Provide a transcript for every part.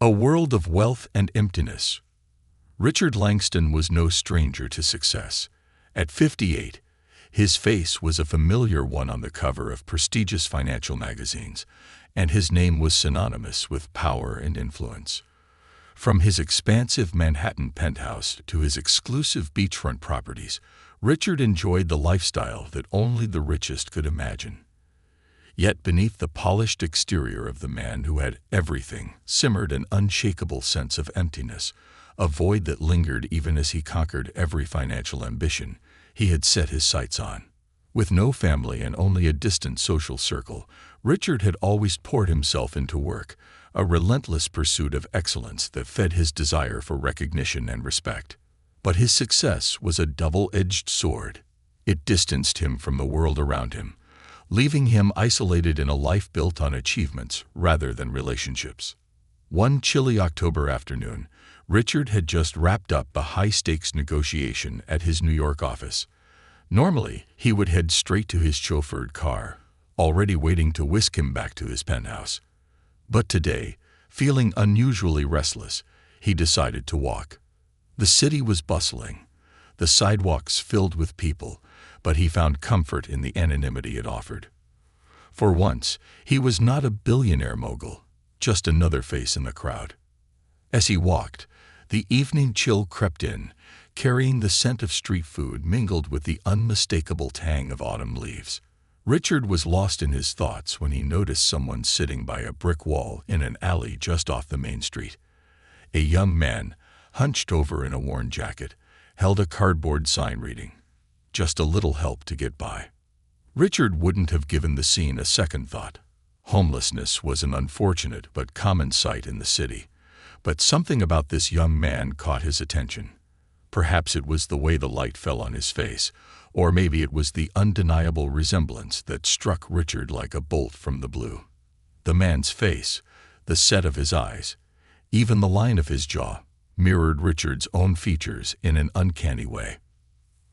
A world of wealth and emptiness. Richard Langston was no stranger to success. At 58, his face was a familiar one on the cover of prestigious financial magazines, and his name was synonymous with power and influence. From his expansive Manhattan penthouse to his exclusive beachfront properties, Richard enjoyed the lifestyle that only the richest could imagine. Yet beneath the polished exterior of the man who had everything simmered an unshakable sense of emptiness, a void that lingered even as he conquered every financial ambition he had set his sights on. With no family and only a distant social circle, Richard had always poured himself into work, a relentless pursuit of excellence that fed his desire for recognition and respect. But his success was a double-edged sword. It distanced him from the world around him, leaving him isolated in a life built on achievements rather than relationships. One chilly October afternoon, Richard had just wrapped up a high-stakes negotiation at his New York office. Normally, he would head straight to his chauffeured car, already waiting to whisk him back to his penthouse. But today, feeling unusually restless, he decided to walk. The city was bustling, the sidewalks filled with people, but he found comfort in the anonymity it offered. For once, he was not a billionaire mogul, just another face in the crowd. As he walked, the evening chill crept in, carrying the scent of street food mingled with the unmistakable tang of autumn leaves. Richard was lost in his thoughts when he noticed someone sitting by a brick wall in an alley just off the main street. A young man, hunched over in a worn jacket, held a cardboard sign reading, "Just a little help to get by." Richard wouldn't have given the scene a second thought. Homelessness was an unfortunate but common sight in the city, but something about this young man caught his attention. Perhaps it was the way the light fell on his face, or maybe it was the undeniable resemblance that struck Richard like a bolt from the blue. The man's face, the set of his eyes, even the line of his jaw, mirrored Richard's own features in an uncanny way.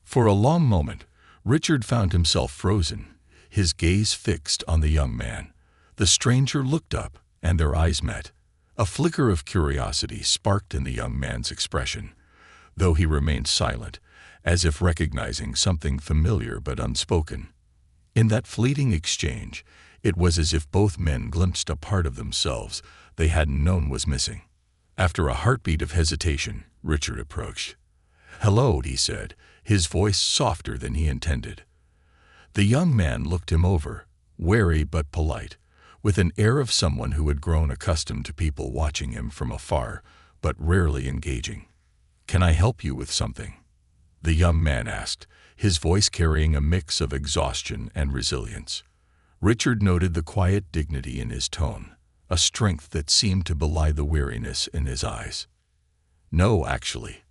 For a long moment, Richard found himself frozen, his gaze fixed on the young man. The stranger looked up, and their eyes met. A flicker of curiosity sparked in the young man's expression, though he remained silent, as if recognizing something familiar but unspoken. In that fleeting exchange, it was as if both men glimpsed a part of themselves they hadn't known was missing. After a heartbeat of hesitation, Richard approached. "Hello," he said, his voice softer than he intended. The young man looked him over, wary but polite, with an air of someone who had grown accustomed to people watching him from afar, but rarely engaging. "Can I help you with something?" the young man asked, his voice carrying a mix of exhaustion and resilience. Richard noted the quiet dignity in his tone, a strength that seemed to belie the weariness in his eyes. "No, actually,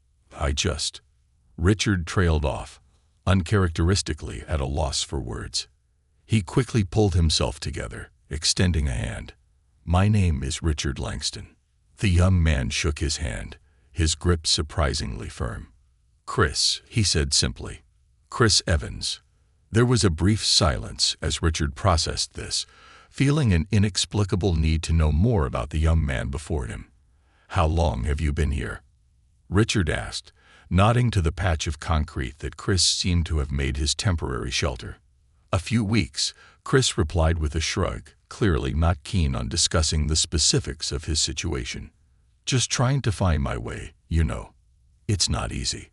Richard trailed off, uncharacteristically at a loss for words. He quickly pulled himself together, extending a hand. "My name is Richard Langston." The young man shook his hand, his grip surprisingly firm. "Chris," he said simply. "Chris Evans." There was a brief silence as Richard processed this, feeling an inexplicable need to know more about the young man before him. "How long have you been here?" Richard asked, nodding to the patch of concrete that Chris seemed to have made his temporary shelter. "A few weeks," Chris replied with a shrug, clearly not keen on discussing the specifics of his situation. "Just trying to find my way, you know. It's not easy."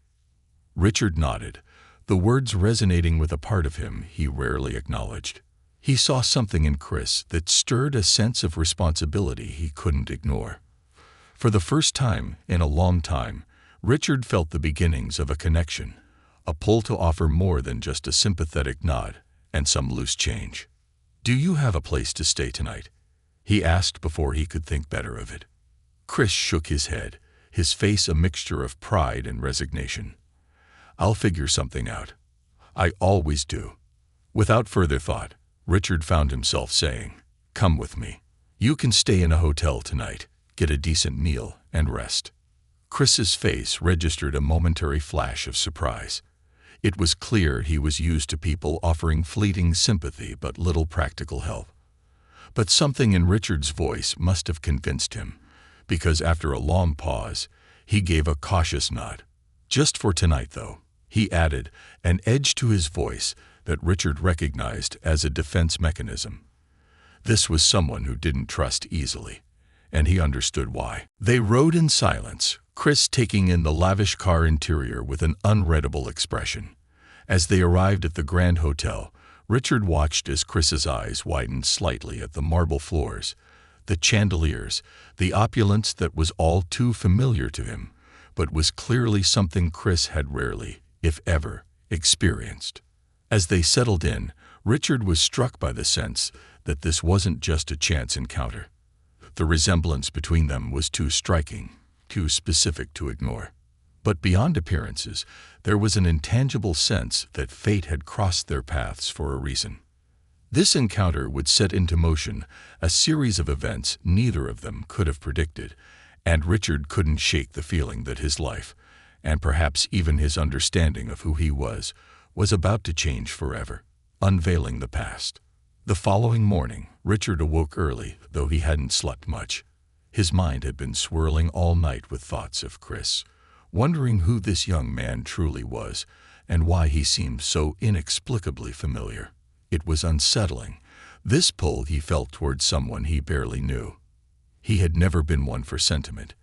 Richard nodded, the words resonating with a part of him he rarely acknowledged. He saw something in Chris that stirred a sense of responsibility he couldn't ignore. For the first time in a long time, Richard felt the beginnings of a connection, a pull to offer more than just a sympathetic nod and some loose change. "Do you have a place to stay tonight?" he asked before he could think better of it. Chris shook his head, his face a mixture of pride and resignation. "I'll figure something out. I always do." Without further thought, Richard found himself saying, "Come with me. You can stay in a hotel tonight, get a decent meal, and rest." Chris's face registered a momentary flash of surprise. It was clear he was used to people offering fleeting sympathy but little practical help. But something in Richard's voice must have convinced him, because after a long pause, he gave a cautious nod. "Just for tonight, though," he added, an edge to his voice that Richard recognized as a defense mechanism. This was someone who didn't trust easily, and he understood why. They rode in silence, Chris taking in the lavish car interior with an unreadable expression. As they arrived at the Grand Hotel, Richard watched as Chris's eyes widened slightly at the marble floors, the chandeliers, the opulence that was all too familiar to him, but was clearly something Chris had rarely, if ever, experienced. As they settled in, Richard was struck by the sense that this wasn't just a chance encounter. The resemblance between them was too striking, too specific to ignore. But beyond appearances, there was an intangible sense that fate had crossed their paths for a reason. This encounter would set into motion a series of events neither of them could have predicted, and Richard couldn't shake the feeling that his life, and perhaps even his understanding of who he was about to change forever, unveiling the past. The following morning, Richard awoke early, though he hadn't slept much. His mind had been swirling all night with thoughts of Chris, wondering who this young man truly was and why he seemed so inexplicably familiar. It was unsettling, this pull he felt towards someone he barely knew. He had never been one for sentiment,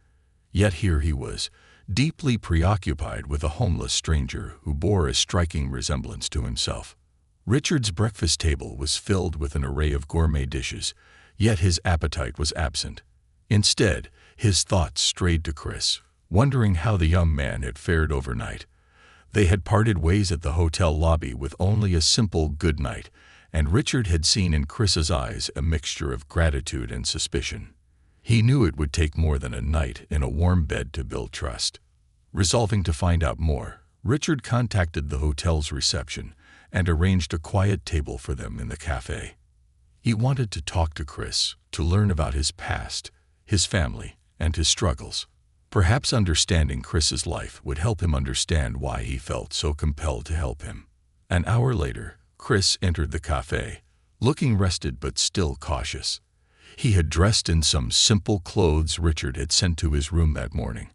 yet here he was, deeply preoccupied with a homeless stranger who bore a striking resemblance to himself. Richard's breakfast table was filled with an array of gourmet dishes, yet his appetite was absent. Instead, his thoughts strayed to Chris, wondering how the young man had fared overnight. They had parted ways at the hotel lobby with only a simple good night, and Richard had seen in Chris's eyes a mixture of gratitude and suspicion. He knew it would take more than a night in a warm bed to build trust. Resolving to find out more, Richard contacted the hotel's reception and arranged a quiet table for them in the cafe. He wanted to talk to Chris, to learn about his past, his family, and his struggles. Perhaps understanding Chris's life would help him understand why he felt so compelled to help him. An hour later, Chris entered the cafe, looking rested but still cautious. He had dressed in some simple clothes Richard had sent to his room that morning,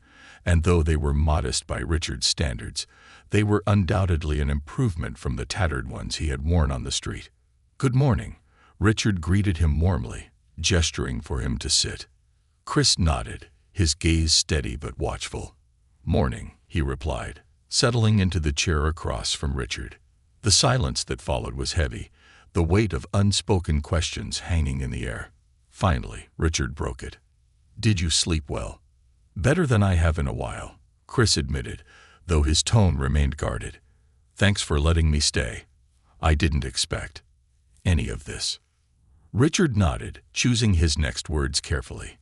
and though they were modest by Richard's standards, they were undoubtedly an improvement from the tattered ones he had worn on the street. "Good morning," Richard greeted him warmly, gesturing for him to sit. Chris nodded, his gaze steady but watchful. "Morning," he replied, settling into the chair across from Richard. The silence that followed was heavy, the weight of unspoken questions hanging in the air. Finally, Richard broke it. "Did you sleep well?" "Better than I have in a while," Chris admitted, though his tone remained guarded. "Thanks for letting me stay. I didn't expect any of this." Richard nodded, choosing his next words carefully.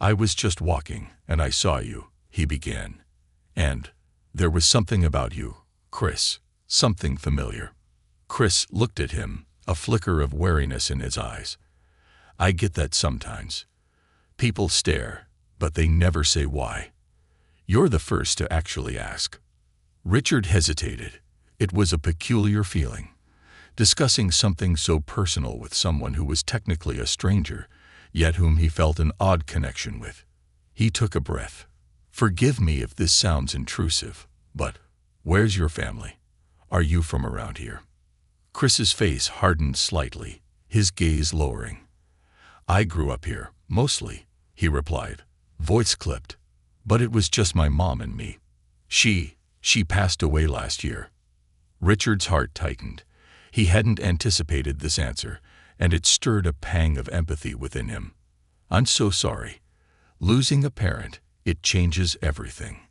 "I was just walking, and I saw you," he began. "And there was something about you, Chris, something familiar." Chris looked at him, a flicker of wariness in his eyes. "I get that sometimes. People stare, but they never say why. You're the first to actually ask." Richard hesitated. It was a peculiar feeling. Discussing something so personal with someone who was technically a stranger, yet whom he felt an odd connection with. He took a breath. "Forgive me if this sounds intrusive, but where's your family? Are you from around here?" Chris's face hardened slightly, his gaze lowering. "I grew up here, mostly," he replied, voice clipped. "But it was just my mom and me. She passed away last year." Richard's heart tightened. He hadn't anticipated this answer, and it stirred a pang of empathy within him. "I'm so sorry. Losing a parent, it changes everything."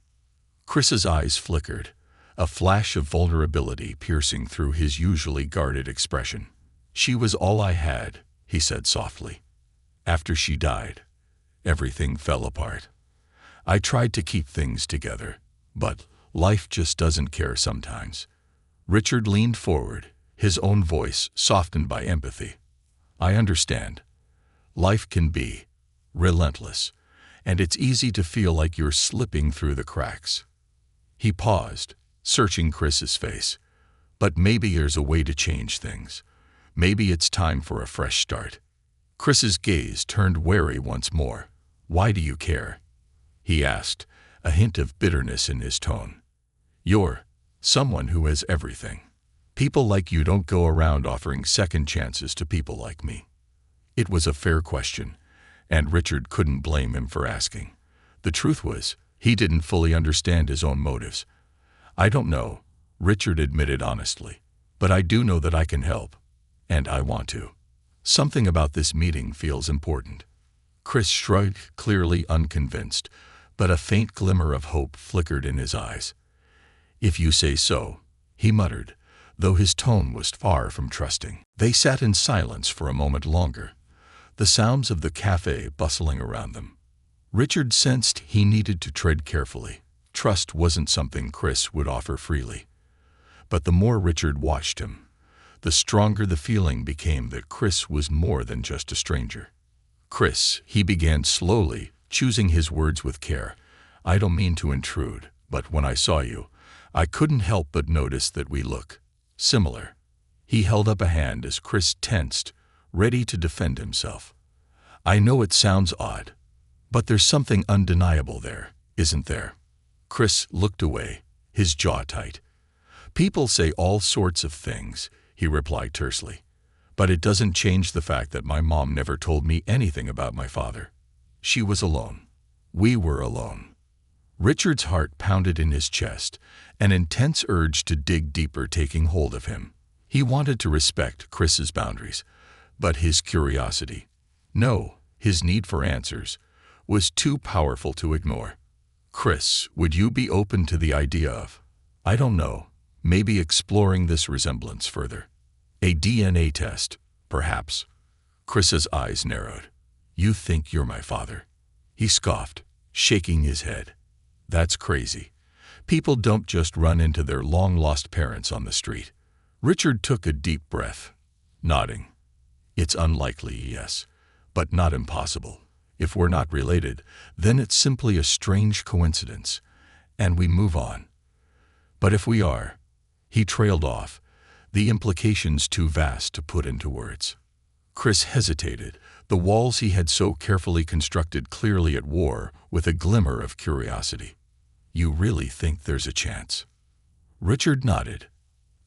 Chris's eyes flickered, a flash of vulnerability piercing through his usually guarded expression. "She was all I had," he said softly. "After she died, everything fell apart. I tried to keep things together, but life just doesn't care sometimes." Richard leaned forward, his own voice softened by empathy. "I understand. Life can be relentless, and it's easy to feel like you're slipping through the cracks." He paused, searching Chris's face. "But maybe there's a way to change things. Maybe it's time for a fresh start." Chris's gaze turned wary once more. "Why do you care?" he asked, a hint of bitterness in his tone. "You're someone who has everything. People like you don't go around offering second chances to people like me." It was a fair question, and Richard couldn't blame him for asking. The truth was, he didn't fully understand his own motives. "I don't know," Richard admitted honestly, "but I do know that I can help, and I want to. Something about this meeting feels important." Chris shrugged, clearly unconvinced, but a faint glimmer of hope flickered in his eyes. "If you say so," he muttered, though his tone was far from trusting. They sat in silence for a moment longer, the sounds of the cafe bustling around them. Richard sensed he needed to tread carefully. Trust wasn't something Chris would offer freely. But the more Richard watched him, the stronger the feeling became that Chris was more than just a stranger. "Chris," he began slowly, choosing his words with care, "I don't mean to intrude, but when I saw you, I couldn't help but notice that we look similar." He held up a hand as Chris tensed, ready to defend himself. "I know it sounds odd, but there's something undeniable there, isn't there?" Chris looked away, his jaw tight. "People say all sorts of things," he replied tersely, "but it doesn't change the fact that my mom never told me anything about my father. She was alone. We were alone." Richard's heart pounded in his chest, an intense urge to dig deeper taking hold of him. He wanted to respect Chris's boundaries, but his curiosity, no, his need for answers, was too powerful to ignore. "Chris, would you be open to the idea of, I don't know, maybe exploring this resemblance further? A DNA test, perhaps?" Chris's eyes narrowed. "You think you're my father?" he scoffed, shaking his head. "That's crazy. People don't just run into their long-lost parents on the street." Richard took a deep breath, nodding. "It's unlikely, yes, but not impossible. If we're not related, then it's simply a strange coincidence, and we move on. But if we are," he trailed off, the implications too vast to put into words. Chris hesitated, the walls he had so carefully constructed clearly at war with a glimmer of curiosity. "You really think there's a chance?" Richard nodded.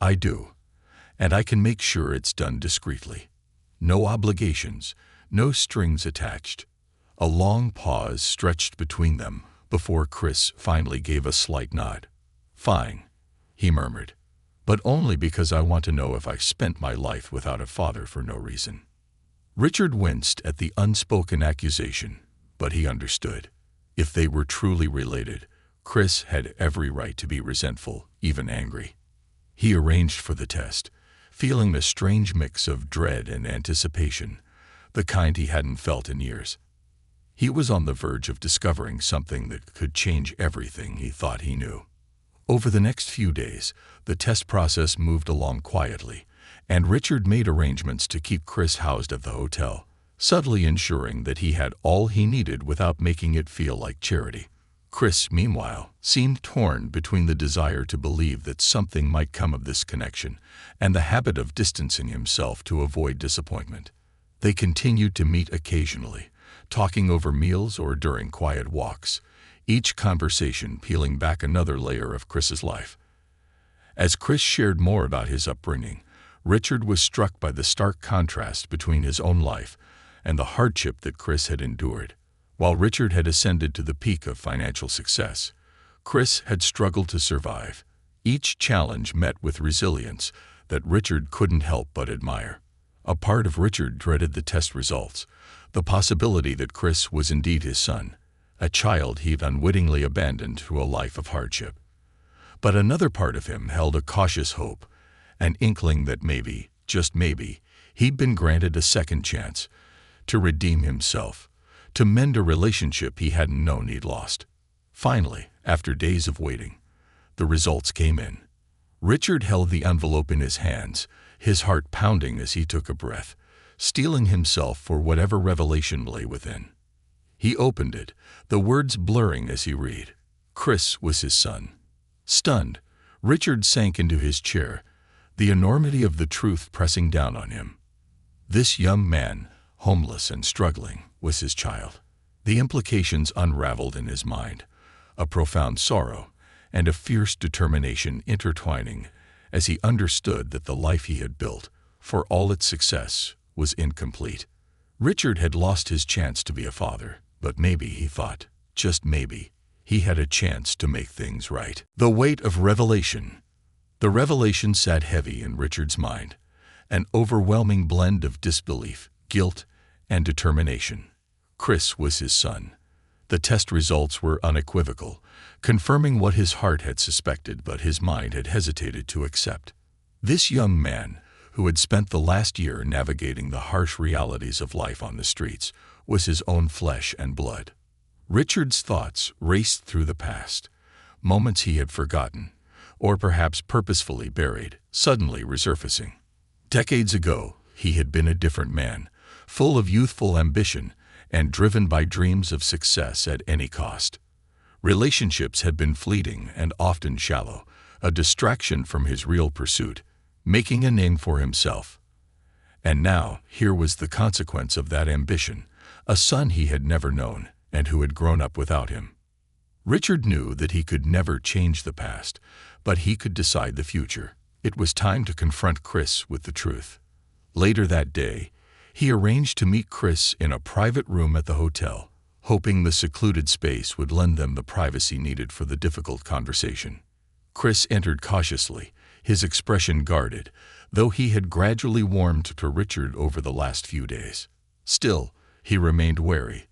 "I do, and I can make sure it's done discreetly. No obligations, no strings attached." A long pause stretched between them before Chris finally gave a slight nod. "Fine," he murmured, "but only because I want to know if I spent my life without a father for no reason." Richard winced at the unspoken accusation, but he understood. If they were truly related, Chris had every right to be resentful, even angry. He arranged for the test, feeling a strange mix of dread and anticipation, the kind he hadn't felt in years. He was on the verge of discovering something that could change everything he thought he knew. Over the next few days, the test process moved along quietly, and Richard made arrangements to keep Chris housed at the hotel, subtly ensuring that he had all he needed without making it feel like charity. Chris, meanwhile, seemed torn between the desire to believe that something might come of this connection and the habit of distancing himself to avoid disappointment. They continued to meet occasionally, talking over meals or during quiet walks, each conversation peeling back another layer of Chris's life. As Chris shared more about his upbringing, Richard was struck by the stark contrast between his own life and the hardship that Chris had endured. While Richard had ascended to the peak of financial success, Chris had struggled to survive, each challenge met with resilience that Richard couldn't help but admire. A part of Richard dreaded the test results, the possibility that Chris was indeed his son, a child he'd unwittingly abandoned to a life of hardship. But another part of him held a cautious hope, an inkling that maybe, just maybe, he'd been granted a second chance to redeem himself, to mend a relationship he hadn't known he'd lost. Finally, after days of waiting, the results came in. Richard held the envelope in his hands, his heart pounding as he took a breath, steeling himself for whatever revelation lay within. He opened it, the words blurring as he read. Chris was his son. Stunned, Richard sank into his chair, the enormity of the truth pressing down on him. This young man, homeless and struggling, was his child. The implications unraveled in his mind, a profound sorrow and a fierce determination intertwining as he understood that the life he had built, for all its success, was incomplete. Richard had lost his chance to be a father, but maybe, he thought, just maybe, he had a chance to make things right. The weight of revelation. The revelation sat heavy in Richard's mind, an overwhelming blend of disbelief, guilt, and determination. Chris was his son. The test results were unequivocal, confirming what his heart had suspected but his mind had hesitated to accept. This young man, who had spent the last year navigating the harsh realities of life on the streets, was his own flesh and blood. Richard's thoughts raced through the past, moments he had forgotten, or perhaps purposefully buried, suddenly resurfacing. Decades ago, he had been a different man, full of youthful ambition and driven by dreams of success at any cost. Relationships had been fleeting and often shallow, a distraction from his real pursuit, making a name for himself. And now, here was the consequence of that ambition, a son he had never known and who had grown up without him. Richard knew that he could never change the past, but he could decide the future. It was time to confront Chris with the truth. Later that day, he arranged to meet Chris in a private room at the hotel, hoping the secluded space would lend them the privacy needed for the difficult conversation. Chris entered cautiously, his expression guarded, though he had gradually warmed to Richard over the last few days. Still, he remained wary,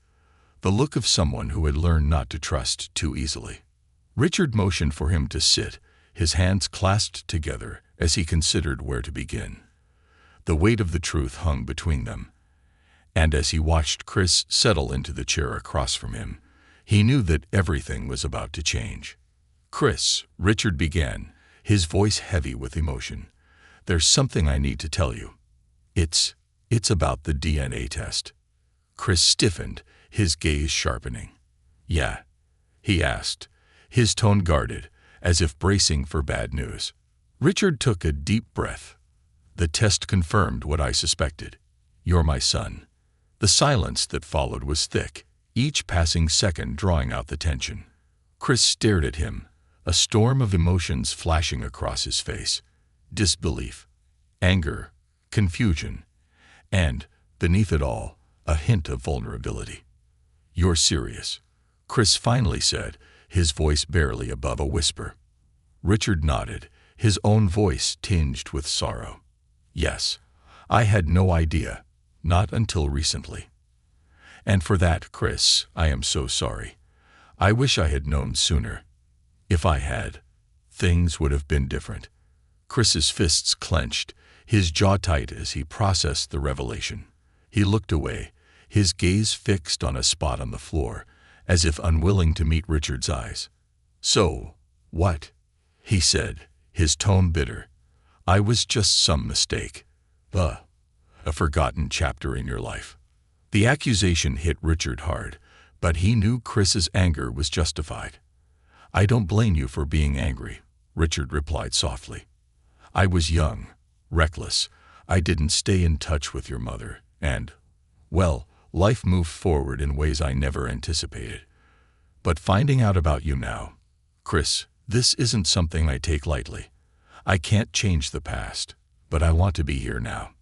the look of someone who had learned not to trust too easily. Richard motioned for him to sit, his hands clasped together as he considered where to begin. The weight of the truth hung between them, and as he watched Chris settle into the chair across from him, he knew that everything was about to change. "Chris," Richard began, his voice heavy with emotion, "there's something I need to tell you. It's about the DNA test." Chris stiffened, his gaze sharpening. "Yeah?" he asked, his tone guarded, as if bracing for bad news. Richard took a deep breath. "The test confirmed what I suspected. You're my son." The silence that followed was thick, each passing second drawing out the tension. Chris stared at him, a storm of emotions flashing across his face. Disbelief, anger, confusion, and, beneath it all, a hint of vulnerability. "You're serious," Chris finally said, his voice barely above a whisper. Richard nodded, his own voice tinged with sorrow. "Yes, I had no idea, not until recently. And for that, Chris, I am so sorry. I wish I had known sooner. If I had, things would have been different." Chris's fists clenched, his jaw tight as he processed the revelation. He looked away, his gaze fixed on a spot on the floor, as if unwilling to meet Richard's eyes. "So, what?" he said, his tone bitter. "I was just some mistake. A forgotten chapter in your life." The accusation hit Richard hard, but he knew Chris's anger was justified. "I don't blame you for being angry," Richard replied softly. "I was young, reckless. I didn't stay in touch with your mother, and, well, life moved forward in ways I never anticipated. But finding out about you now, Chris, this isn't something I take lightly. I can't change the past, but I want to be here now."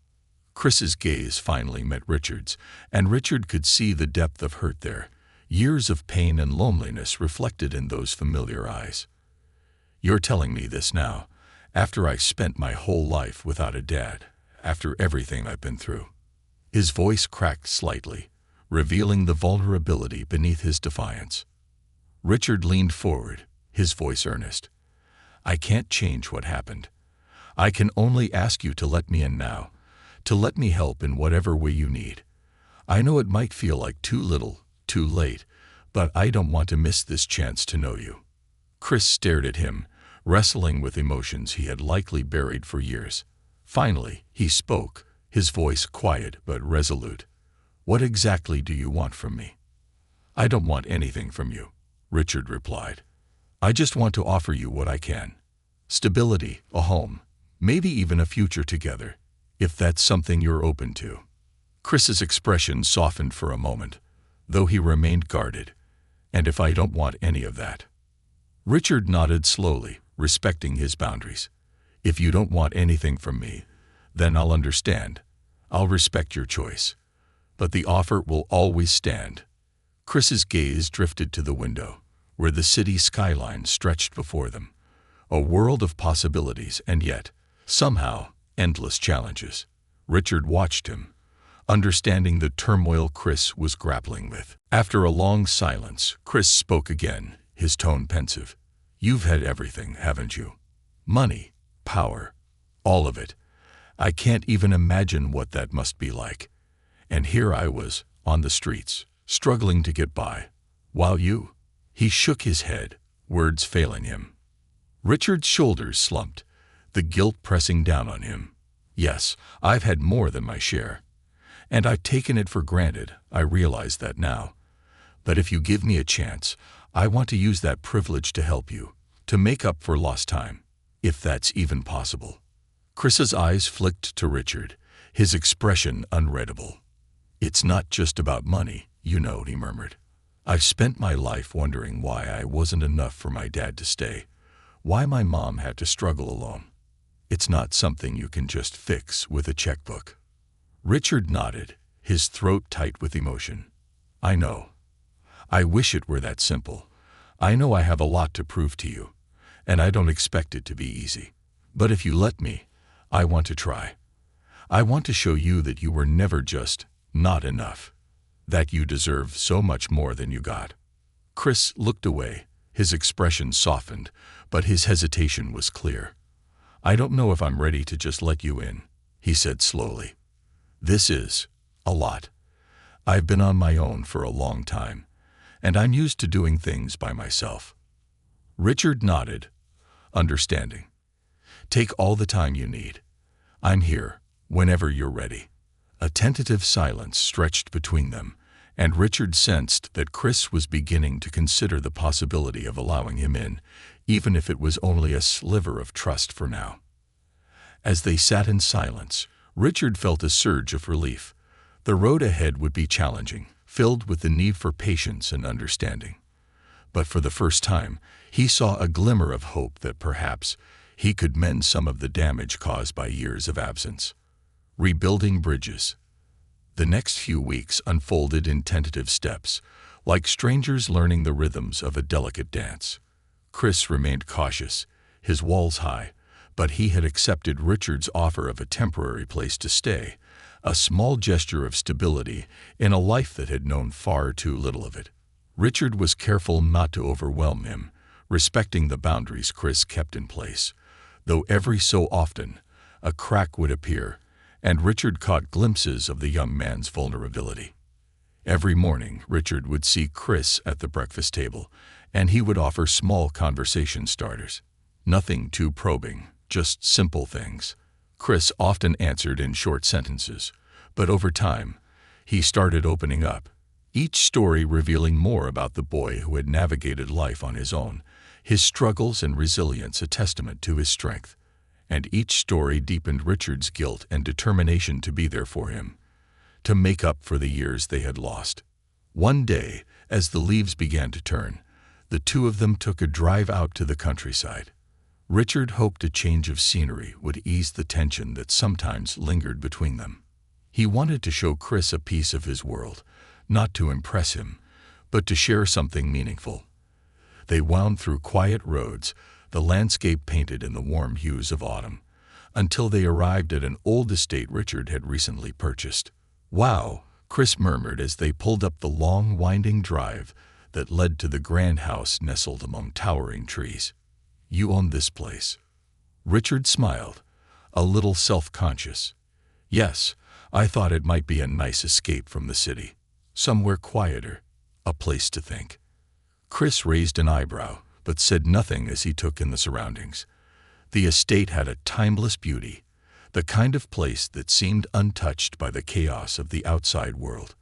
Chris's gaze finally met Richard's, and Richard could see the depth of hurt there, years of pain and loneliness reflected in those familiar eyes. "You're telling me this now, after I spent my whole life without a dad, after everything I've been through." His voice cracked slightly, revealing the vulnerability beneath his defiance. Richard leaned forward, his voice earnest. "I can't change what happened. I can only ask you to let me in now, to let me help in whatever way you need. I know it might feel like too little, too late, but I don't want to miss this chance to know you." Chris stared at him, wrestling with emotions he had likely buried for years. Finally, he spoke, his voice quiet but resolute. "What exactly do you want from me?" "I don't want anything from you," Richard replied. "I just want to offer you what I can. Stability, a home, maybe even a future together, if that's something you're open to." Chris's expression softened for a moment, though he remained guarded. "And if I don't want any of that?" Richard nodded slowly, respecting his boundaries. "If you don't want anything from me, then I'll understand. I'll respect your choice. But the offer will always stand." Chris's gaze drifted to the window, where the city skyline stretched before them. A world of possibilities and yet, somehow, endless challenges. Richard watched him, understanding the turmoil Chris was grappling with. After a long silence, Chris spoke again, his tone pensive. "You've had everything, haven't you? Money, power, all of it. I can't even imagine what that must be like. And here I was, on the streets, struggling to get by. While you—" He shook his head, words failing him. Richard's shoulders slumped, the guilt pressing down on him. "Yes, I've had more than my share. And I've taken it for granted, I realize that now. But if you give me a chance, I want to use that privilege to help you, to make up for lost time, if that's even possible." Chris's eyes flicked to Richard, his expression unreadable. "It's not just about money, you know," he murmured. "I've spent my life wondering why I wasn't enough for my dad to stay, why my mom had to struggle alone. It's not something you can just fix with a checkbook." Richard nodded, his throat tight with emotion. "I know. I wish it were that simple. I know I have a lot to prove to you, and I don't expect it to be easy. But if you let me, I want to try. I want to show you that you were never just not enough, that you deserve so much more than you got." Chris looked away, his expression softened, but his hesitation was clear. "I don't know if I'm ready to just let you in," he said slowly. "This is a lot. I've been on my own for a long time, and I'm used to doing things by myself." Richard nodded, understanding. "Take all the time you need. I'm here, whenever you're ready." A tentative silence stretched between them, and Richard sensed that Chris was beginning to consider the possibility of allowing him in, even if it was only a sliver of trust for now. As they sat in silence, Richard felt a surge of relief. The road ahead would be challenging, filled with the need for patience and understanding. But for the first time, he saw a glimmer of hope that perhaps he could mend some of the damage caused by years of absence. Rebuilding bridges. The next few weeks unfolded in tentative steps, like strangers learning the rhythms of a delicate dance. Chris remained cautious, his walls high, but he had accepted Richard's offer of a temporary place to stay, a small gesture of stability in a life that had known far too little of it. Richard was careful not to overwhelm him, respecting the boundaries Chris kept in place, though every so often a crack would appear, and Richard caught glimpses of the young man's vulnerability. Every morning, Richard would see Chris at the breakfast table, and he would offer small conversation starters. Nothing too probing, just simple things. Chris often answered in short sentences, but over time, he started opening up, each story revealing more about the boy who had navigated life on his own, his struggles and resilience a testament to his strength. And each story deepened Richard's guilt and determination to be there for him, to make up for the years they had lost. One day, as the leaves began to turn, the two of them took a drive out to the countryside. Richard hoped a change of scenery would ease the tension that sometimes lingered between them. He wanted to show Chris a piece of his world, not to impress him, but to share something meaningful. They wound through quiet roads, the landscape painted in the warm hues of autumn, until they arrived at an old estate Richard had recently purchased. "Wow," Chris murmured as they pulled up the long, winding drive that led to the grand house nestled among towering trees. "You own this place?" Richard smiled, a little self-conscious. "Yes, I thought it might be a nice escape from the city, somewhere quieter, a place to think." Chris raised an eyebrow, but said nothing as he took in the surroundings. The estate had a timeless beauty, the kind of place that seemed untouched by the chaos of the outside world.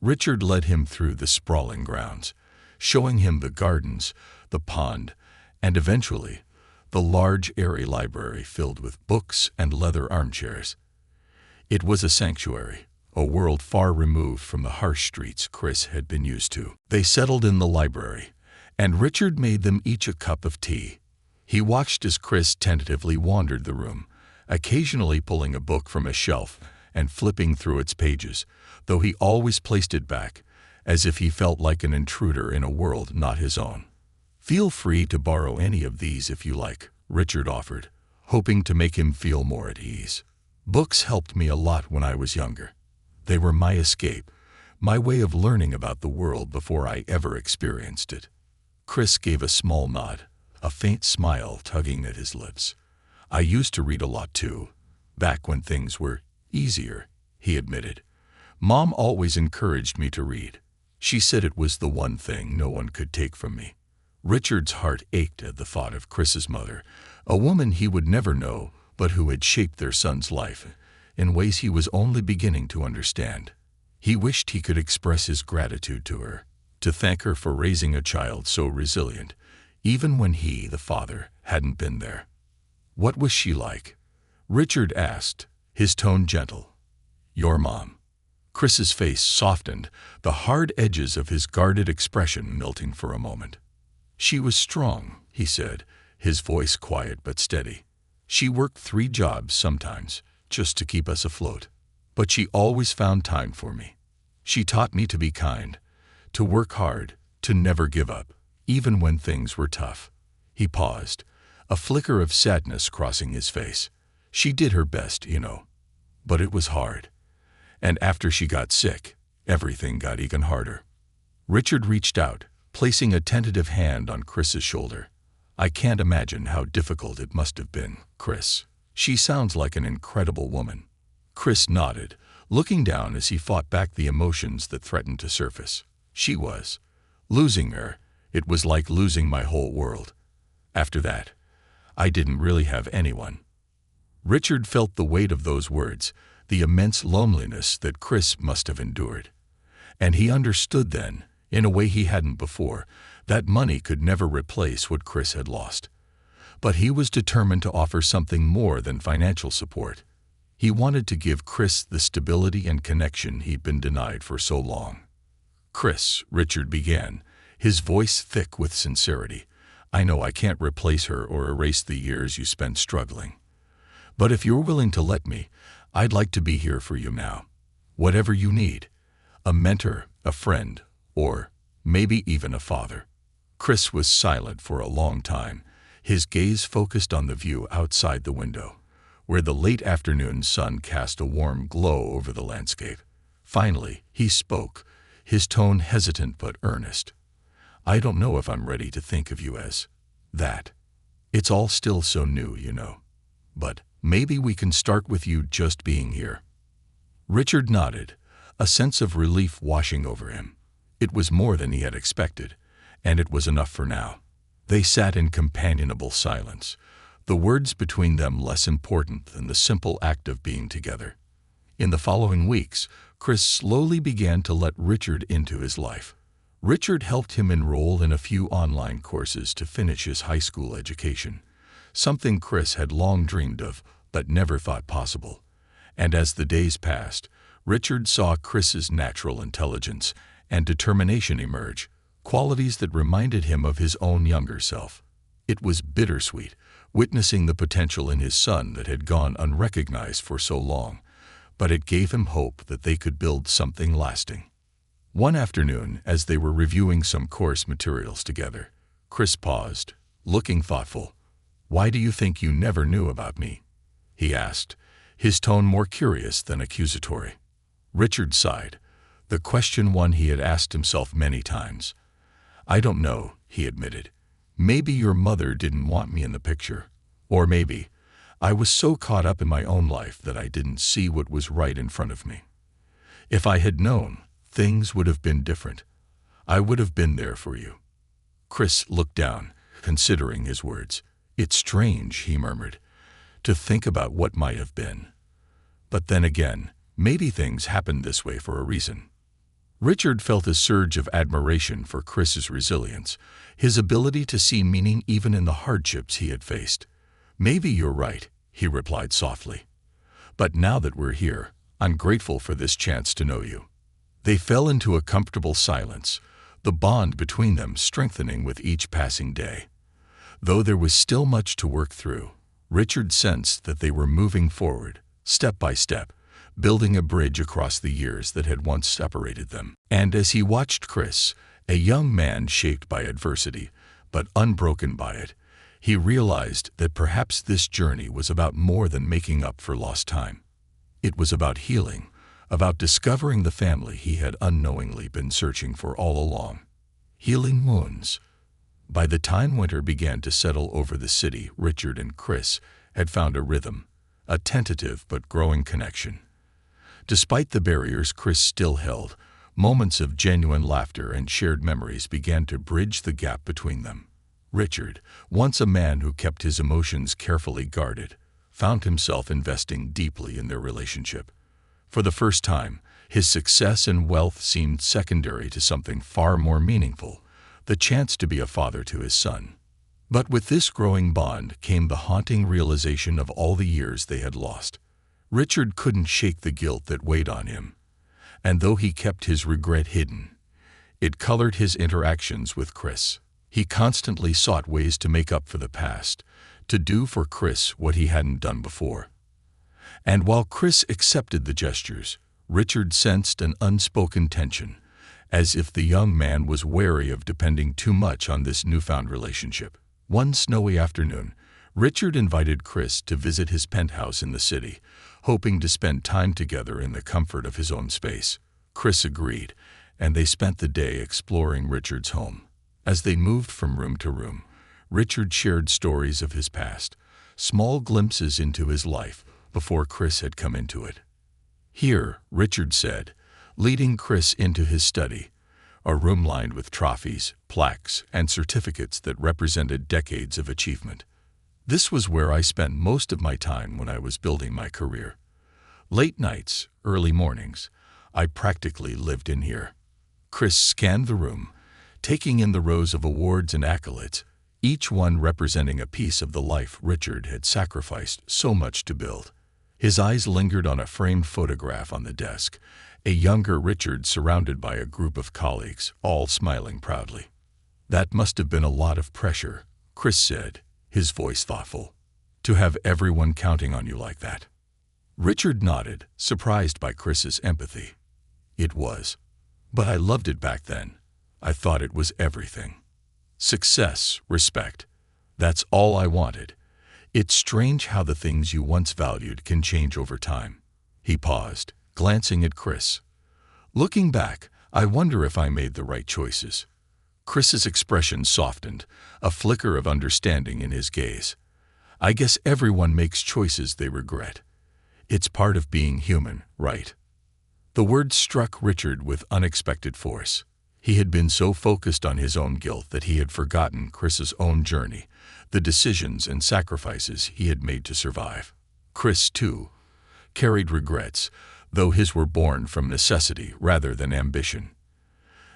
Richard led him through the sprawling grounds, showing him the gardens, the pond, and eventually the large, airy library filled with books and leather armchairs. It was a sanctuary, a world far removed from the harsh streets Chris had been used to. They settled in the library, and Richard made them each a cup of tea. He watched as Chris tentatively wandered the room, occasionally pulling a book from a shelf and flipping through its pages, though he always placed it back, as if he felt like an intruder in a world not his own. "Feel free to borrow any of these if you like," Richard offered, hoping to make him feel more at ease. "Books helped me a lot when I was younger. They were my escape, my way of learning about the world before I ever experienced it." Chris gave a small nod, a faint smile tugging at his lips. "I used to read a lot too, back when things were easier," he admitted. "Mom always encouraged me to read. She said it was the one thing no one could take from me." Richard's heart ached at the thought of Chris's mother, a woman he would never know, but who had shaped their son's life in ways he was only beginning to understand. He wished he could express his gratitude to her, to thank her for raising a child so resilient, even when he, the father, hadn't been there. "What was she like?" Richard asked, his tone gentle. "Your mom." Chris's face softened, the hard edges of his guarded expression melting for a moment. "She was strong," he said, his voice quiet but steady. "She worked 3 jobs sometimes, just to keep us afloat. But she always found time for me. She taught me to be kind, to work hard, to never give up, even when things were tough." He paused, a flicker of sadness crossing his face. "She did her best, you know. But it was hard. And after she got sick, everything got even harder." Richard reached out, placing a tentative hand on Chris's shoulder. "I can't imagine how difficult it must have been, Chris. She sounds like an incredible woman." Chris nodded, looking down as he fought back the emotions that threatened to surface. "She was. Losing her, it was like losing my whole world. After that, I didn't really have anyone." Richard felt the weight of those words, the immense loneliness that Chris must have endured. And he understood then, in a way he hadn't before, that money could never replace what Chris had lost. But he was determined to offer something more than financial support. He wanted to give Chris the stability and connection he'd been denied for so long. "Chris," Richard began, his voice thick with sincerity, "I know I can't replace her or erase the years you spent struggling. But if you're willing to let me, I'd like to be here for you now. Whatever you need. A mentor, a friend, or maybe even a father." Chris was silent for a long time, his gaze focused on the view outside the window, where the late afternoon sun cast a warm glow over the landscape. Finally, he spoke, his tone hesitant but earnest. "I don't know if I'm ready to think of you as that. It's all still so new, you know. But maybe we can start with you just being here." Richard nodded, a sense of relief washing over him. It was more than he had expected, and it was enough for now. They sat in companionable silence, the words between them less important than the simple act of being together. In the following weeks, Chris slowly began to let Richard into his life. Richard helped him enroll in a few online courses to finish his high school education, something Chris had long dreamed of but never thought possible. And as the days passed, Richard saw Chris's natural intelligence and determination emerge, qualities that reminded him of his own younger self. It was bittersweet, witnessing the potential in his son that had gone unrecognized for so long, but it gave him hope that they could build something lasting. One afternoon, as they were reviewing some course materials together, Chris paused, looking thoughtful. "Why do you think you never knew about me?" he asked, his tone more curious than accusatory. Richard sighed, the question one he had asked himself many times. "I don't know," he admitted. "Maybe your mother didn't want me in the picture. Or maybe I was so caught up in my own life that I didn't see what was right in front of me. If I had known, things would have been different. I would have been there for you." Chris looked down, considering his words. "It's strange," he murmured, "to think about what might have been. But then again, maybe things happened this way for a reason." Richard felt a surge of admiration for Chris's resilience, his ability to see meaning even in the hardships he had faced. "Maybe you're right," he replied softly. "But now that we're here, I'm grateful for this chance to know you." They fell into a comfortable silence, the bond between them strengthening with each passing day. Though there was still much to work through, Richard sensed that they were moving forward, step by step, building a bridge across the years that had once separated them. And as he watched Chris, a young man shaped by adversity, but unbroken by it, he realized that perhaps this journey was about more than making up for lost time. It was about healing, about discovering the family he had unknowingly been searching for all along. Healing wounds. By the time winter began to settle over the city, Richard and Chris had found a rhythm, a tentative but growing connection. Despite the barriers Chris still held, moments of genuine laughter and shared memories began to bridge the gap between them. Richard, once a man who kept his emotions carefully guarded, found himself investing deeply in their relationship. For the first time, his success and wealth seemed secondary to something far more meaningful, the chance to be a father to his son. But with this growing bond came the haunting realization of all the years they had lost. Richard couldn't shake the guilt that weighed on him, and though he kept his regret hidden, it colored his interactions with Chris. He constantly sought ways to make up for the past, to do for Chris what he hadn't done before. And while Chris accepted the gestures, Richard sensed an unspoken tension, as if the young man was wary of depending too much on this newfound relationship. One snowy afternoon, Richard invited Chris to visit his penthouse in the city, hoping to spend time together in the comfort of his own space. Chris agreed, and they spent the day exploring Richard's home. As they moved from room to room, Richard shared stories of his past, small glimpses into his life before Chris had come into it. "Here," Richard said, leading Chris into his study, a room lined with trophies, plaques, and certificates that represented decades of achievement. "This was where I spent most of my time when I was building my career. Late nights, early mornings, I practically lived in here." Chris scanned the room, taking in the rows of awards and accolades, each one representing a piece of the life Richard had sacrificed so much to build. His eyes lingered on a framed photograph on the desk, a younger Richard surrounded by a group of colleagues, all smiling proudly. "That must have been a lot of pressure," Chris said, his voice thoughtful, "to have everyone counting on you like that." Richard nodded, surprised by Chris's empathy. "It was. But I loved it back then. I thought it was everything. Success, respect. That's all I wanted. It's strange how the things you once valued can change over time." He paused, glancing at Chris. "Looking back, I wonder if I made the right choices." Chris's expression softened, a flicker of understanding in his gaze. "I guess everyone makes choices they regret. It's part of being human, right?" The words struck Richard with unexpected force. He had been so focused on his own guilt that he had forgotten Chris's own journey, the decisions and sacrifices he had made to survive. Chris, too, carried regrets, though his were born from necessity rather than ambition.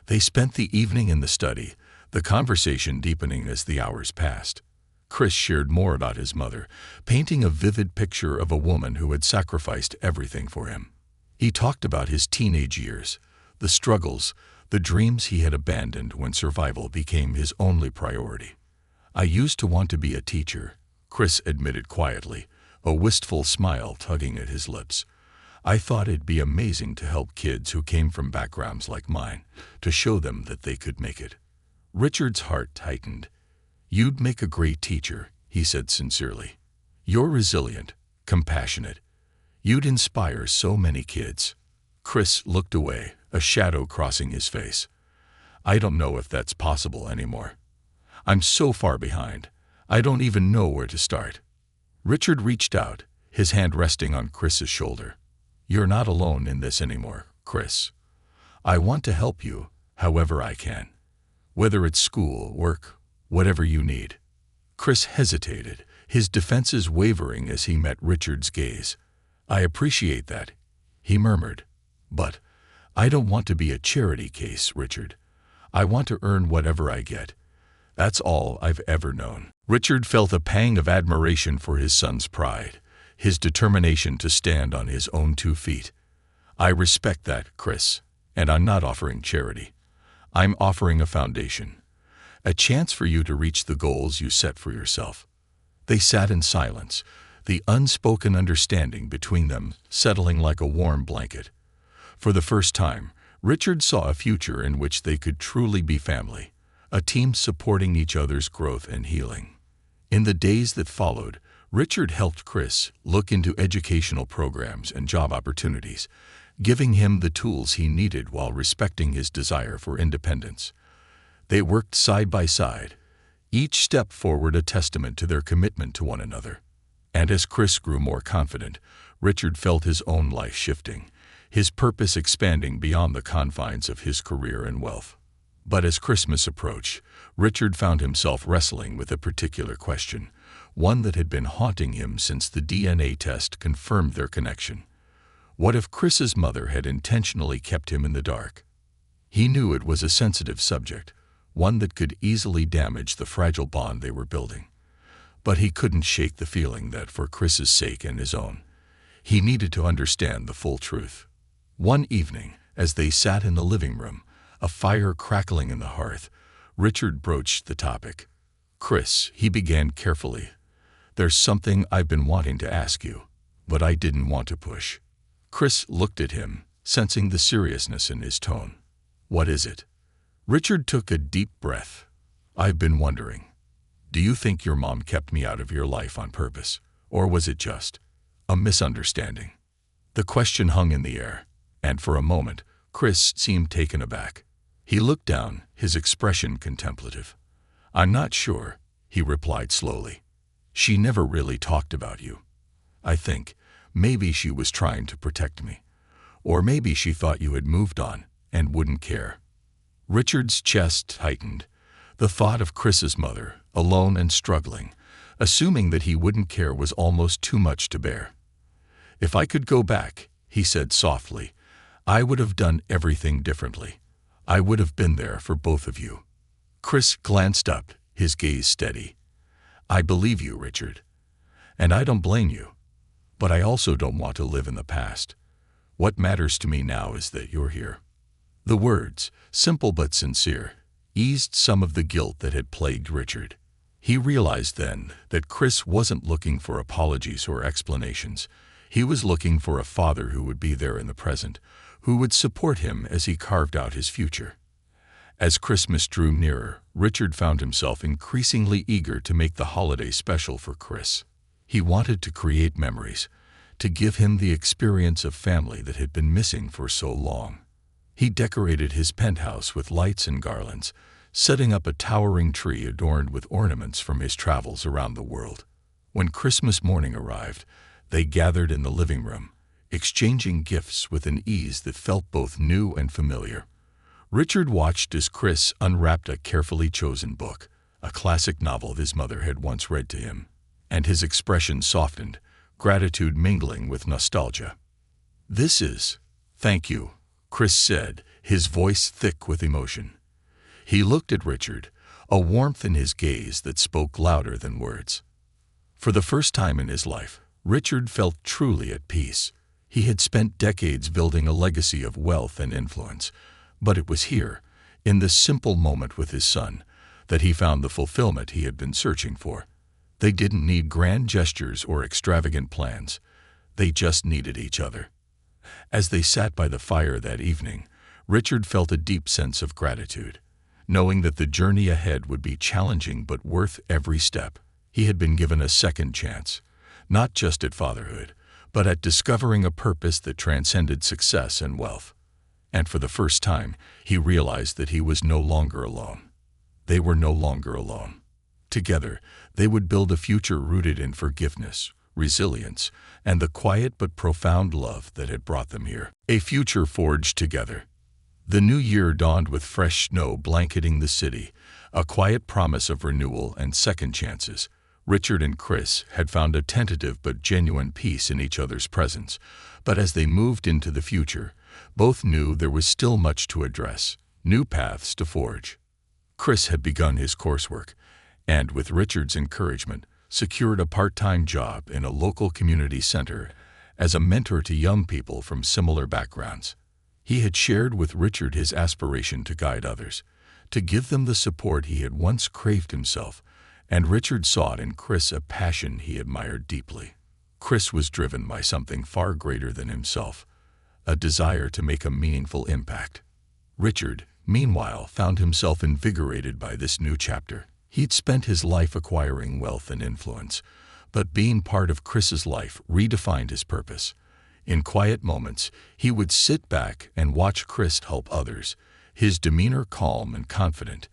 They spent the evening in the study, the conversation deepening as the hours passed. Chris shared more about his mother, painting a vivid picture of a woman who had sacrificed everything for him. He talked about his teenage years, the struggles, the dreams he had abandoned when survival became his only priority. "I used to want to be a teacher," Chris admitted quietly, a wistful smile tugging at his lips. "I thought it'd be amazing to help kids who came from backgrounds like mine, to show them that they could make it." Richard's heart tightened. "You'd make a great teacher," he said sincerely. "You're resilient, compassionate. You'd inspire so many kids." Chris looked away, a shadow crossing his face. "I don't know if that's possible anymore. I'm so far behind. I don't even know where to start." Richard reached out, his hand resting on Chris's shoulder. "You're not alone in this anymore, Chris. I want to help you, however I can. Whether it's school, work, whatever you need." Chris hesitated, his defenses wavering as he met Richard's gaze. "I appreciate that," he murmured. "But I don't want to be a charity case, Richard. I want to earn whatever I get. That's all I've ever known." Richard felt a pang of admiration for his son's pride, his determination to stand on his own 2 feet. I respect that, Chris, and I'm not offering charity. I'm offering a foundation, a chance for you to reach the goals you set for yourself. They sat in silence, the unspoken understanding between them settling like a warm blanket. For the first time, Richard saw a future in which they could truly be family, a team supporting each other's growth and healing. In the days that followed, Richard helped Chris look into educational programs and job opportunities, giving him the tools he needed while respecting his desire for independence. They worked side by side, each step forward a testament to their commitment to one another. And as Chris grew more confident, Richard felt his own life shifting, his purpose expanding beyond the confines of his career and wealth. But as Christmas approached, Richard found himself wrestling with a particular question, one that had been haunting him since the DNA test confirmed their connection. What if Chris's mother had intentionally kept him in the dark? He knew it was a sensitive subject, one that could easily damage the fragile bond they were building. But he couldn't shake the feeling that for Chris's sake and his own, he needed to understand the full truth. One evening, as they sat in the living room, a fire crackling in the hearth, Richard broached the topic. "Chris," he began carefully, "there's something I've been wanting to ask you, but I didn't want to push." Chris looked at him, sensing the seriousness in his tone. "What is it?" Richard took a deep breath. "I've been wondering, do you think your mom kept me out of your life on purpose, or was it just a misunderstanding?" The question hung in the air, and for a moment, Chris seemed taken aback. He looked down, his expression contemplative. "I'm not sure," he replied slowly. "She never really talked about you. I think maybe she was trying to protect me. Or maybe she thought you had moved on and wouldn't care." Richard's chest tightened. The thought of Chris's mother, alone and struggling, assuming that he wouldn't care was almost too much to bear. "If I could go back," he said softly, "I would have done everything differently. I would have been there for both of you." Chris glanced up, his gaze steady. "I believe you, Richard. And I don't blame you. But I also don't want to live in the past. What matters to me now is that you're here." The words, simple but sincere, eased some of the guilt that had plagued Richard. He realized then that Chris wasn't looking for apologies or explanations. He was looking for a father who would be there in the present, who would support him as he carved out his future. As Christmas drew nearer, Richard found himself increasingly eager to make the holiday special for Chris. He wanted to create memories, to give him the experience of family that had been missing for so long. He decorated his penthouse with lights and garlands, setting up a towering tree adorned with ornaments from his travels around the world. When Christmas morning arrived, they gathered in the living room, exchanging gifts with an ease that felt both new and familiar. Richard watched as Chris unwrapped a carefully chosen book, a classic novel his mother had once read to him, and his expression softened, gratitude mingling with nostalgia. "Thank you," Chris said, his voice thick with emotion. He looked at Richard, a warmth in his gaze that spoke louder than words. For the first time in his life, Richard felt truly at peace. He had spent decades building a legacy of wealth and influence, but it was here, in this simple moment with his son, that he found the fulfillment he had been searching for. They didn't need grand gestures or extravagant plans. They just needed each other. As they sat by the fire that evening, Richard felt a deep sense of gratitude, knowing that the journey ahead would be challenging but worth every step. He had been given a second chance, not just at fatherhood, but at discovering a purpose that transcended success and wealth. And for the first time, he realized that he was no longer alone. They were no longer alone. Together, they would build a future rooted in forgiveness, resilience, and the quiet but profound love that had brought them here. A future forged together. The new year dawned with fresh snow blanketing the city, a quiet promise of renewal and second chances. Richard and Chris had found a tentative but genuine peace in each other's presence, but as they moved into the future, both knew there was still much to address, new paths to forge. Chris had begun his coursework, and with Richard's encouragement, secured a part-time job in a local community center as a mentor to young people from similar backgrounds. He had shared with Richard his aspiration to guide others, to give them the support he had once craved himself, and Richard saw in Chris a passion he admired deeply. Chris was driven by something far greater than himself, a desire to make a meaningful impact. Richard, meanwhile, found himself invigorated by this new chapter. He'd spent his life acquiring wealth and influence, but being part of Chris's life redefined his purpose. In quiet moments, he would sit back and watch Chris help others, his demeanor calm and confident,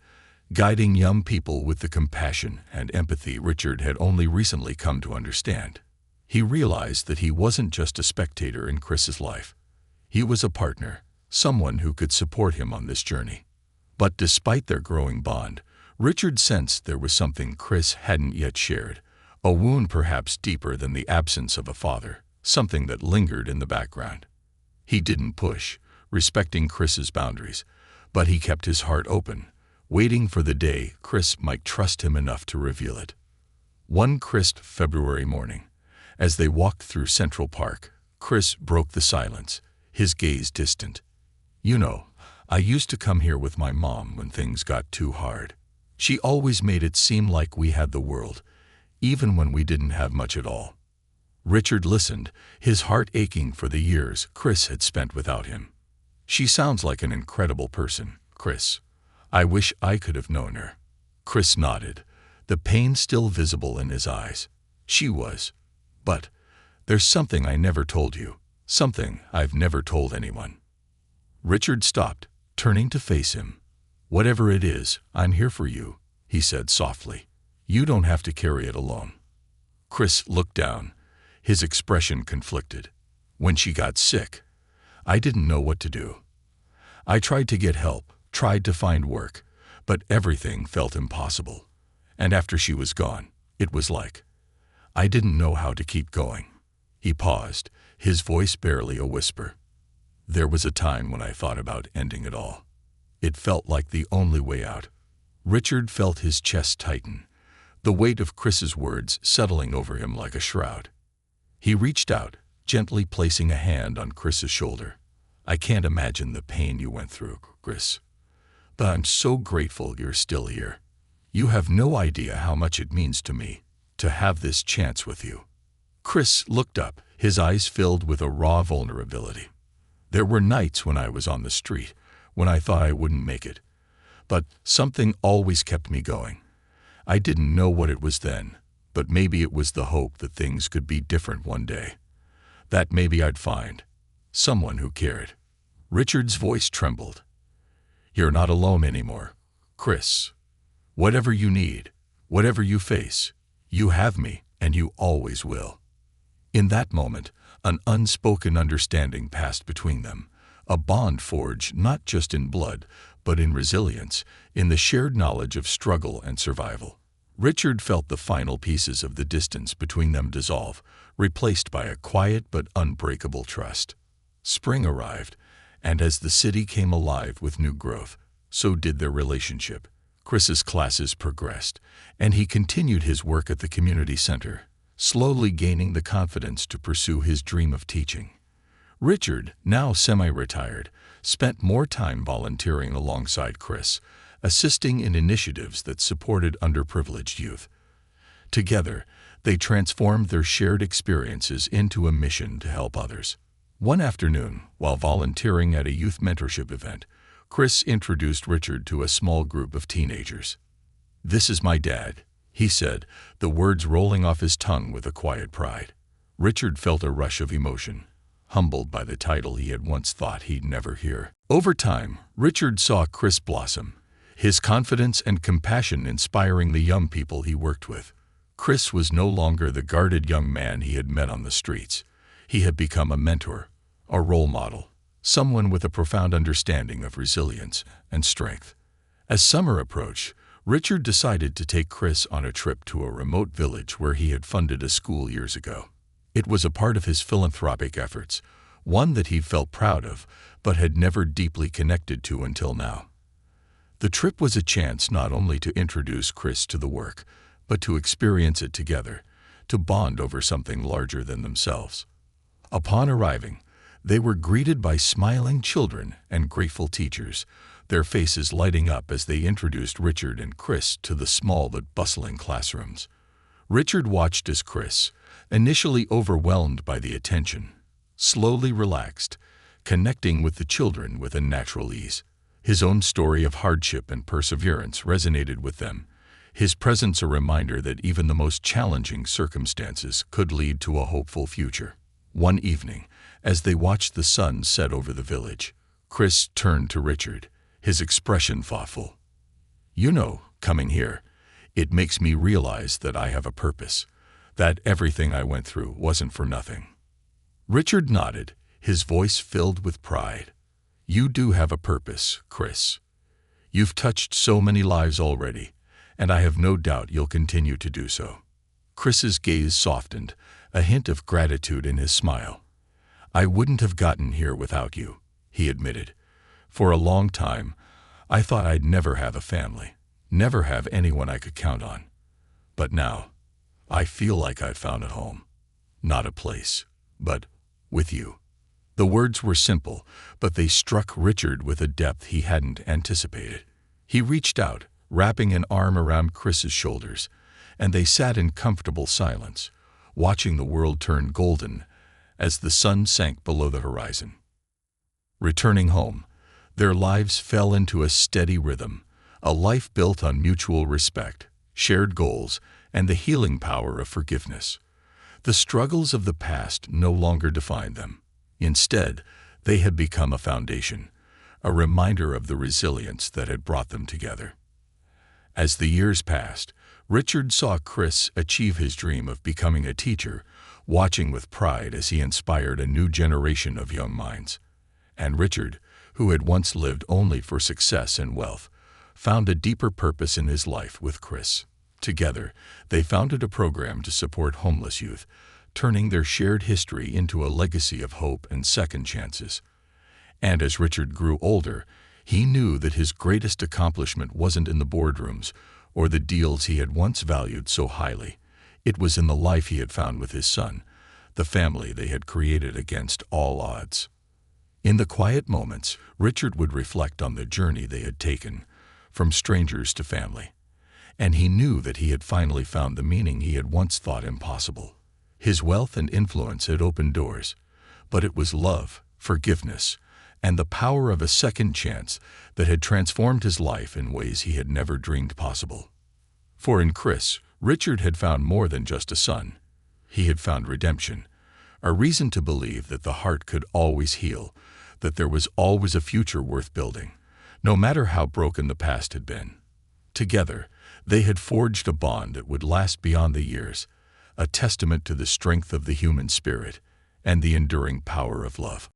guiding young people with the compassion and empathy Richard had only recently come to understand. He realized that he wasn't just a spectator in Chris's life. He was a partner, someone who could support him on this journey. But despite their growing bond, Richard sensed there was something Chris hadn't yet shared, a wound perhaps deeper than the absence of a father, something that lingered in the background. He didn't push, respecting Chris's boundaries, but he kept his heart open, waiting for the day Chris might trust him enough to reveal it. One crisp February morning, as they walked through Central Park, Chris broke the silence, his gaze distant. "You know, I used to come here with my mom when things got too hard. She always made it seem like we had the world, even when we didn't have much at all." Richard listened, his heart aching for the years Chris had spent without him. "She sounds like an incredible person, Chris. I wish I could have known her." Chris nodded, the pain still visible in his eyes. "She was. But there's something I never told you, something I've never told anyone." Richard stopped, turning to face him. "Whatever it is, I'm here for you," he said softly. "You don't have to carry it alone." Chris looked down, his expression conflicted. "When she got sick, I didn't know what to do. I tried to get help, tried to find work, but everything felt impossible. And after she was gone, it was like I didn't know how to keep going." He paused, his voice barely a whisper. "There was a time when I thought about ending it all. It felt like the only way out." Richard felt his chest tighten, the weight of Chris's words settling over him like a shroud. He reached out, gently placing a hand on Chris's shoulder. "I can't imagine the pain you went through, Chris. But I'm so grateful you're still here. You have no idea how much it means to me to have this chance with you." Chris looked up, his eyes filled with a raw vulnerability. "There were nights when I was on the street, when I thought I wouldn't make it. But something always kept me going. I didn't know what it was then, but maybe it was the hope that things could be different one day. That maybe I'd find someone who cared." Richard's voice trembled. "You're not alone anymore, Chris. Whatever you need, whatever you face, you have me and you always will." In that moment, an unspoken understanding passed between them, a bond forged not just in blood, but in resilience, in the shared knowledge of struggle and survival. Richard felt the final pieces of the distance between them dissolve, replaced by a quiet but unbreakable trust. Spring arrived, and as the city came alive with new growth, so did their relationship. Chris's classes progressed, and he continued his work at the community center, slowly gaining the confidence to pursue his dream of teaching. Richard, now semi-retired, spent more time volunteering alongside Chris, assisting in initiatives that supported underprivileged youth. Together, they transformed their shared experiences into a mission to help others. One afternoon, while volunteering at a youth mentorship event, Chris introduced Richard to a small group of teenagers. "This is my dad," he said, the words rolling off his tongue with a quiet pride. Richard felt a rush of emotion, humbled by the title he had once thought he'd never hear. Over time, Richard saw Chris blossom, his confidence and compassion inspiring the young people he worked with. Chris was no longer the guarded young man he had met on the streets. He had become a mentor, a role model, someone with a profound understanding of resilience and strength. As summer approached, Richard decided to take Chris on a trip to a remote village where he had funded a school years ago. It was a part of his philanthropic efforts, one that he felt proud of, but had never deeply connected to until now. The trip was a chance not only to introduce Chris to the work, but to experience it together, to bond over something larger than themselves. Upon arriving, they were greeted by smiling children and grateful teachers, their faces lighting up as they introduced Richard and Chris to the small but bustling classrooms. Richard watched as Chris, initially overwhelmed by the attention, slowly relaxed, connecting with the children with a natural ease. His own story of hardship and perseverance resonated with them, his presence a reminder that even the most challenging circumstances could lead to a hopeful future. One evening, as they watched the sun set over the village, Chris turned to Richard, his expression thoughtful. "You know, coming here, it makes me realize that I have a purpose, that everything I went through wasn't for nothing." Richard nodded, his voice filled with pride. "You do have a purpose, Chris. You've touched so many lives already, and I have no doubt you'll continue to do so." Chris's gaze softened, a hint of gratitude in his smile. "I wouldn't have gotten here without you," he admitted. "For a long time, I thought I'd never have a family, never have anyone I could count on. But now, I feel like I've found a home. Not a place, but with you." The words were simple, but they struck Richard with a depth he hadn't anticipated. He reached out, wrapping an arm around Chris's shoulders, and they sat in comfortable silence, watching the world turn golden as the sun sank below the horizon. Returning home, their lives fell into a steady rhythm, a life built on mutual respect, shared goals, and the healing power of forgiveness. The struggles of the past no longer defined them. Instead, they had become a foundation, a reminder of the resilience that had brought them together. As the years passed, Richard saw Chris achieve his dream of becoming a teacher, watching with pride as he inspired a new generation of young minds. And Richard, who had once lived only for success and wealth, found a deeper purpose in his life with Chris. Together, they founded a program to support homeless youth, turning their shared history into a legacy of hope and second chances. And as Richard grew older, he knew that his greatest accomplishment wasn't in the boardrooms or the deals he had once valued so highly. It was in the life he had found with his son, the family they had created against all odds. In the quiet moments, Richard would reflect on the journey they had taken, from strangers to family. And he knew that he had finally found the meaning he had once thought impossible. His wealth and influence had opened doors, but it was love, forgiveness, and the power of a second chance that had transformed his life in ways he had never dreamed possible. For in Chris, Richard had found more than just a son. He had found redemption, a reason to believe that the heart could always heal, that there was always a future worth building, no matter how broken the past had been. Together, they had forged a bond that would last beyond the years, a testament to the strength of the human spirit and the enduring power of love.